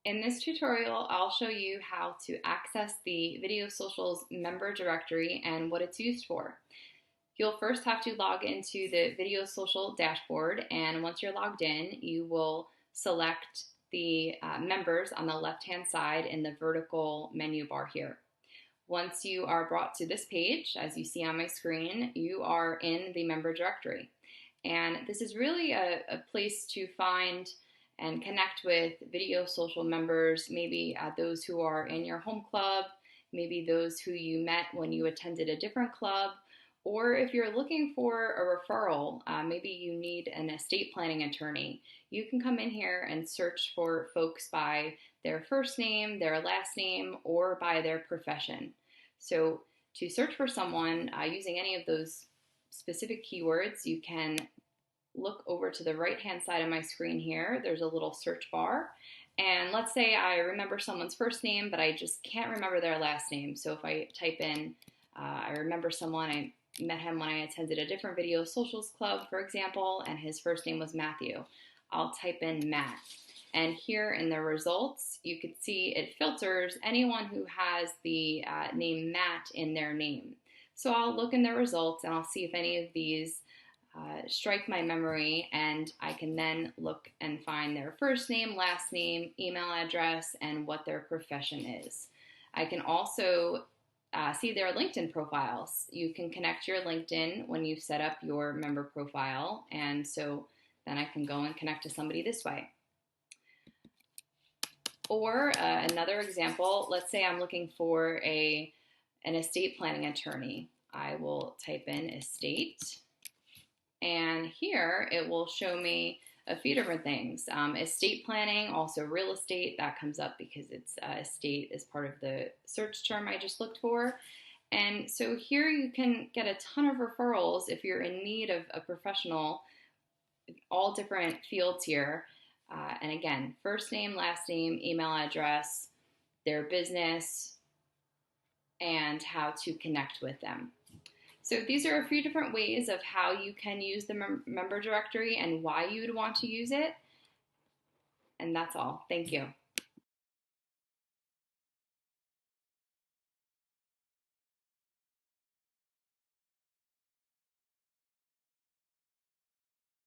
In this tutorial, I'll show you how to access the Videosocials member directory and what it's used for. You'll first have to log into the Videosocial dashboard, and once you're logged in, you will select the members on the left-hand side in the vertical menu bar here. Once you are brought to this page, as you see on my screen, you are in the member directory. And this is really a place to find and connect with Videosocial members, maybe those who are in your home club, maybe those who you met when you attended a different club, or if you're looking for a referral, maybe you need an estate planning attorney, you can come in here and search for folks by their first name, their last name, or by their profession. So to search for someone using any of those specific keywords, you can look over to the right-hand side of my screen here. There's a little search bar. And let's say I remember someone's first name, but I just can't remember their last name. So if I type in, I remember someone, I met him when I attended a different Videosocials club, for example, and his first name was Matthew. I'll type in Matt. And here in the results, you can see it filters anyone who has the name Matt in their name. So I'll look in the results and I'll see if any of these strike my memory, and I can then look and find their first name, last name, email address, and what their profession is. I can also see their LinkedIn profiles. You can connect your LinkedIn when you set up your member profile, and so then I can go and connect to somebody this way. Or another example, let's say I'm looking for an estate planning attorney. I will type in estate. And here it will show me a few different things. Estate planning, also real estate, that comes up because it's estate is part of the search term I just looked for. And so here you can get a ton of referrals if you're in need of a professional, all different fields here. And again, first name, last name, email address, their business, and how to connect with them. So these are a few different ways of how you can use the member directory and why you would want to use it. And that's all. Thank you.